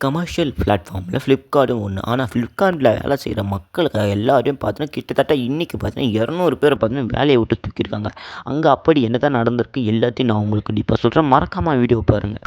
Commercial பிளாட்ஃபார்மில் ஃப்ளிப்கார்ட்டும் ஒன்று. ஆனால் ஃப்ளிப்கார்ட்டில் வேலை செய்கிற மக்களுக்கு எல்லாரையும் பார்த்தீங்கன்னா, கிட்டத்தட்ட இன்றைக்கி பார்த்தீங்கன்னா 200 பேரை பார்த்தீங்கன்னா வேலையை விட்டு தூக்கியிருக்காங்க. அங்கே அப்படி என்ன தான் நடந்திருக்கு எல்லாத்தையும் நான் உங்களுக்கு கண்டிப்பாக சொல்கிறேன். மறக்காமல் வீடியோ பாருங்கள்.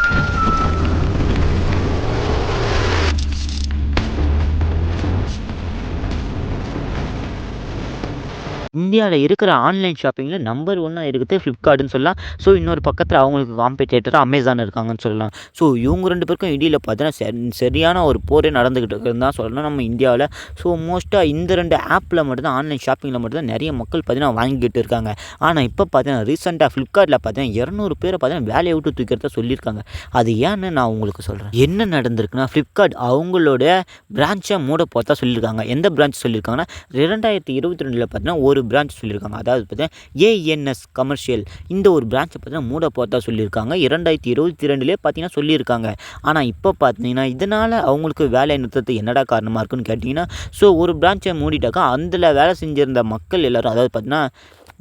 இந்தியாவில் இருக்கிற ஆன்லைன் ஷாப்பிங்கில் நம்பர் ஒன்னாக இருக்குது ஃப்ளிப்கார்ட்டுன்னு சொல்லலாம். ஸோ இன்னொரு பக்கத்தில் அவங்களுக்கு காம்படிட்டராக அமேசான் இருக்காங்கன்னு சொல்லலாம். ஸோ இவங்க 2 பேருக்கும் இடையில் பார்த்தீங்கன்னா சரியான ஒரு போரே நடந்துக்கிட்டு இருக்குதுன்னு தான் சொல்லணும் நம்ம இந்தியாவில். ஸோ மோஸ்ட்டாக இந்த 2 ஆப்பில் மட்டும்தான், ஆன்லைன் ஷாப்பிங்கில் மட்டும்தான் நிறைய மக்கள் பார்த்தீங்கன்னா வாங்கிக்கிட்டு இருக்காங்க. ஆனால் இப்போ பார்த்தீங்கன்னா ரீசெண்டாக ஃப்ளிப்கார்ட்டில் பார்த்தீங்கன்னா 200 பேரை பார்த்தீங்கன்னா வேலையை விட்டு தூக்கிறதா சொல்லியிருக்காங்க. அது ஏன்னு நான் உங்களுக்கு சொல்கிறேன். என்ன நடந்திருக்குன்னா, ஃப்ளிப்கார்ட் அவங்களோட பிரான்ச்சை மூட போகிறதா சொல்லியிருக்காங்க. எந்த பிரான்ச் சொல்லியிருக்காங்கன்னா 2022 பார்த்தீங்கன்னா ஒரு பிரான்ச் சொல்லியிருக்காங்க. அதாவது பார்த்தீங்கன்னா ஏஎன்எஸ் கமர்ஷியல் இந்த ஒரு பிரான்ச்சை பார்த்தீங்கன்னா மூட போகிறதா சொல்லியிருக்காங்க. 2022 பார்த்தீங்கன்னா சொல்லியிருக்காங்க. ஆனால் இப்போ பார்த்தீங்கன்னா இதனால் அவங்களுக்கு வேலை நிறுத்தத்து என்னடா காரணமாக இருக்குன்னு கேட்டிங்கன்னா, ஸோ ஒரு பிரான்ச்சை மூடிட்டாக்கா அதில் வேலை செஞ்சிருந்த மக்கள் எல்லோரும், அதாவது பார்த்தீங்கன்னா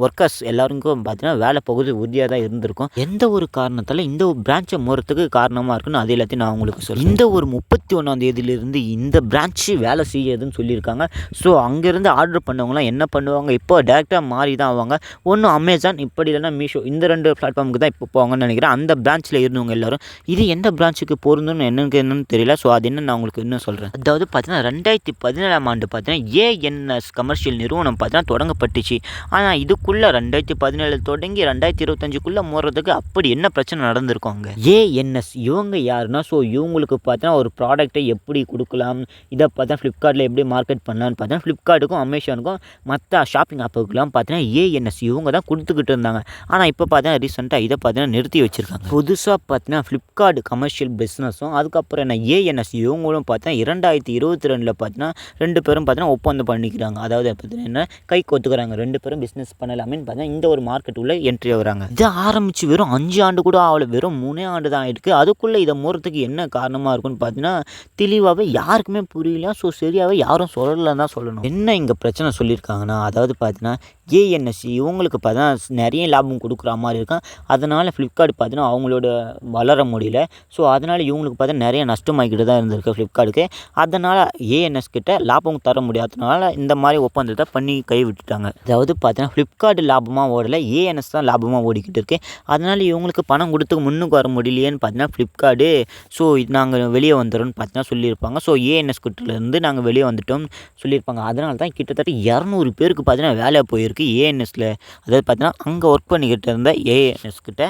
ஒர்க்கர்ஸ் எல்லாருக்கும் பார்த்தீங்கன்னா வேலை போகுது உறுதியாக தான் இருந்திருக்கும். எந்த ஒரு காரணத்தால் இந்த ஒரு பிரான்ச்சை மூடுறதுக்கு காரணமாக இருக்குன்னு அது எல்லாத்தையும் நான் உங்களுக்கு சொல்கிறேன். இந்த ஒரு 31ஆம் தேதியிலிருந்து இந்த பிரான்ச்சு வேலை செய்யுதுன்னு சொல்லியிருக்காங்க. ஸோ அங்கேருந்து ஆர்டர் பண்ணவங்களாம் என்ன பண்ணுவாங்க, இப்போ டேரெக்டாக மாறி தான் ஆவாங்க. ஒன்று அமேசான், இப்படி இல்லைன்னா மீஷோ, இந்த 2 பிளாட்ஃபார்முக்கு தான் இப்போ போவாங்கன்னு நினைக்கிறேன். அந்த பிரான்ச்சில் இருந்தவங்க எல்லோரும் இது எந்த பிரான்ச்சுக்கு பொருந்துன்னு என்னன்னு தெரியல. ஸோ அது என்ன நான் உங்களுக்கு இன்னும் சொல்கிறேன். அதாவது பார்த்தீங்கன்னா 2017ஆம் ஆண்டு பார்த்தீங்கன்னா ஏஎன்எஸ் கமர்ஷியல் நிறுவனம் பார்த்தீங்கன்னா தொடங்கப்பட்டுச்சு. ஆனால் இதுக்குள்ளே 2017 தொடங்கி 2025க்குள்ளே மூடுறதுக்கு அப்படி என்ன பிரச்சனை நடந்திருக்கும் அங்கே. ஏஎன்எஸ் இவங்க யாருன்னா, ஸோ இவங்களுக்கு பார்த்தீங்கன்னா ஒரு ப்ராடக்ட்டை எப்படி கொடுக்கலாம், இதை பார்த்தா ஃப்ளிப்கார்ட்டில் எப்படி மார்க்கெட் பண்ணலான்னு பார்த்தீங்கன்னா ஃப்ளிப்கார்ட்டுக்கும் அமேசானுக்கும் மற்ற ஷாப்பிங் ஆப்புக்கெல்லாம் பார்த்தீங்கன்னா ஏஎன்எஸ் இவங்க தான் கொடுத்துக்கிட்டு இருந்தாங்க. ஆனால் இப்போ பார்த்தீங்கன்னா ரீசெண்டாக இதை பார்த்தீங்கன்னா நிறுத்தி வச்சுருக்காங்க. புதுசாக பார்த்தீங்கன்னா ஃப்ளிப்கார்ட் கமர்ஷியல் பிஸ்னஸும் அதுக்கப்புறம் என்ன ஏஎன்எஸ் இவங்களும் பார்த்தீங்கன்னா 2022 பார்த்தீங்கன்னா 2 பேரும் பார்த்தீங்கன்னா ஒப்பந்தம் பண்ணிக்கிறாங்க. அதாவது பார்த்தீங்கன்னா என்ன கை கோத்துக்கிறாங்க. 2 பேரும் பிஸ்னஸ் பண்ணலாமேன்னு பார்த்தீங்கன்னா இந்த ஒரு மார்க்கெட் உள்ள என்ட்ரி ஆகுறாங்க. இதை ஆரம்பித்து வெறும் 5 ஆண்டு கூட ஆகல, வெறும் 3 ஆண்டு தான் ஆயிருக்கு. அதுக்குள்ளே இதை மூடுறதுக்கு என்ன காரணமாக இருக்குன்னு பார்த்தீங்கன்னா தெளிவாகவே யாருக்குமே புரியல. ஸோ சரியாகவே யாரும் சொல்லலைன்னு தான் சொல்லணும். என்ன இங்கே பிரச்சனை சொல்லியிருக்காங்கன்னா, அதாவது பார்த்தீங்கன்னா ஏஎன்எஸ் இவங்களுக்கு பார்த்தீங்கன்னா நிறைய லாபம் கொடுக்குற மாதிரி இருக்கும். அதனால் ஃப்ளிப்கார்ட் பார்த்தீங்கன்னா அவங்களோட வளர முடியல. ஸோ அதனால் இவங்களுக்கு பார்த்தீங்கன்னா நிறைய நஷ்டமாகிக்கிட்டு தான் இருந்திருக்கு ஃப்ளிப்கார்ட்டுக்கு. அதனால் ஏஎன்எஸ் கிட்ட லாபம் தர முடியாததுனால இந்த மாதிரி ஒப்பந்தத்தை பண்ணி கை விட்டுட்டாங்க. அதாவது பார்த்தீங்கன்னா ஃப்ளிப்கார்ட் லாபமாக ஓடலை, ஏஎன்எஸ் தான் லாபமாக ஓடிக்கிட்டு இருக்கு. அதனால் இவங்களுக்கு பணம் கொடுத்து முன்னுக்கு வர முடியலையேன்னு பார்த்தீங்கன்னா ஃப்ளிப்கார்ட்டு ஸோ நாங்கள் வெளியே வந்துடும்னு பார்த்தீங்கன்னா சொல்லியிருப்பாங்க. ஸோ ஏஎன்எஸ் கிட்டேருந்து நாங்கள் வெளியே வந்துட்டோம்னு சொல்லியிருப்பாங்க. அதனால தான் கிட்டத்தட்ட 200 பேருக்கு பார்த்தீங்கன்னா வேலை போயிருக்கு ஏஎன்எஸ்ல. அதாவது பார்த்தீங்கன்னா அங்கே ஒர்க் பண்ணிக்கிட்டு இருந்த ஏஎன்எஸ் கிட்ட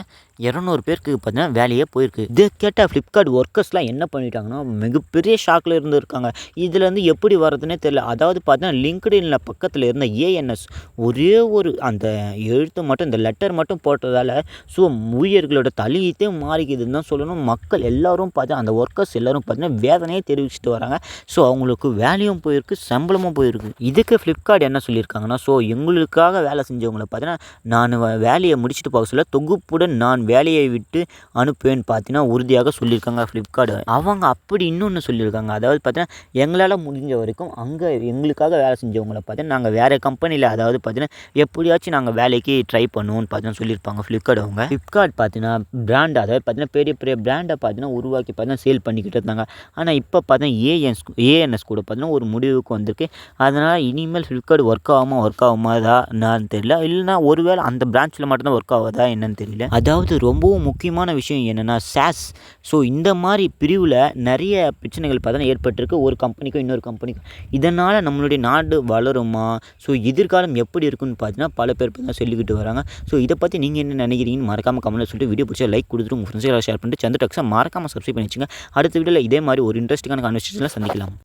200 பேருக்கு பார்த்தீங்கன்னா வேலையே போயிருக்கு. இதை கேட்டால் ஃப்ளிப்கார்ட் ஒர்க்கர்ஸ்லாம் என்ன பண்ணிட்டாங்கன்னா மிகப்பெரிய ஷாக்கில் இருந்திருக்காங்க. இதுலேருந்து எப்படி வர்றதுன்னே தெரியல. அதாவது பார்த்தீங்கன்னா லிங்க்டின்ல பக்கத்தில் இருந்த ஏஎன்எஸ் ஒரே ஒரு அந்த எழுத்து மட்டும், இந்த லெட்டர் மட்டும் போட்டதால் ஸோ ஊழியர்களோட தலையீட்டே மாறிக்குதுன்னு தான் சொல்லணும். மக்கள் எல்லோரும் பார்த்தா அந்த ஒர்க்கர்ஸ் எல்லோரும் பார்த்தீங்கன்னா வேதனையே தெரிவிச்சுட்டு வராங்க. ஸோ அவங்களுக்கு வேலையும் போயிருக்கு, சம்பளமும் போயிருக்கு. இதுக்கு ஃப்ளிப்கார்ட் என்ன சொல்லியிருக்காங்கன்னா, ஸோ எங்களுக்காக வேலை செஞ்சவங்களை பார்த்தீங்கன்னா நான் வேலையை முடிச்சுட்டு போக சொல்ல தொகுப்புடன் நான் வேலையை விட்டு அனுப்புவேன்னு பார்த்தீங்கன்னா உறுதியாக சொல்லியிருக்காங்க ஃப்ளிப்கார்ட். அவங்க அப்படி இன்னொன்று சொல்லியிருக்காங்க. அதாவது பார்த்தீங்கன்னா எங்களால் முடிஞ்ச வரைக்கும் அங்கே எங்களுக்காக வேலை செஞ்சவங்களை பார்த்தீங்கன்னா நாங்கள் வேறு கம்பெனியில், அதாவது பார்த்தீங்கன்னா எப்படியாச்சும் நாங்கள் வேலைக்கு ட்ரை பண்ணுவோம்னு பார்த்தீங்கன்னா சொல்லியிருப்பாங்க ஃப்ளிப்கார்ட். அவங்க ஃப்ளிப்கார்ட் பார்த்தீங்கன்னா பிராண்ட், அதாவது பார்த்தீங்கன்னா பெரிய பெரிய பிராண்டை பார்த்தீங்கன்னா உருவாக்கி பார்த்தீங்கன்னா சேல் பண்ணிக்கிட்டு இருந்தாங்க. ஆனால் இப்போ பார்த்தீங்கன்னா ஏஎன்எஸ் கூட பார்த்தீங்கன்னா ஒரு முடிவுக்கு வந்திருக்கு. அதனால் இனிமேல் ஃப்ளிப்கார்ட் ஒர்க் ஆகுமா என்னன்னு தெரியல. இல்லைனா ஒருவேளை அந்த பிரான்ச்சில் மட்டும்தான் ஒர்க் ஆகுதா என்னன்னு தெரியல. அதாவது ரொம்பவும் முக்கியமான விஷயம் என்னென்னா சாஸ். ஸோ இந்த மாதிரி பிரிவில் நிறைய பிரச்சனைகள் பார்த்தீங்கன்னா ஏற்பட்டிருக்கு ஒரு கம்பெனிக்கும் இன்னொரு கம்பெனிக்கும். இதனால் நம்மளுடைய நாடு வளருமா, ஸோ எதிர்காலம் எப்படி இருக்குன்னு பார்த்தீங்கன்னா பல பேர் தான் சொல்லிக்கிட்டு வராங்க. ஸோ இதை பற்றி நீங்கள் என்ன நினைக்கிறீங்கன்னு மறக்காமல் கமெண்ட்டில் சொல்லிட்டு வீடியோ பிடிச்சா லைக் கொடுத்துட்டு உங்கள் ஃப்ரெண்ட்ஸுக்கு ஷேர் பண்ணிட்டு சந்திர டாக்ஸை மறக்காமல் சப்ஸ்கிரைப் பண்ணி வச்சுங்க. அடுத்த வீடியோவில் இதே மாதிரி ஒரு இன்ட்ரெஸ்டிங்கான கான்வர்சேஷனில் சந்திக்கலாம்.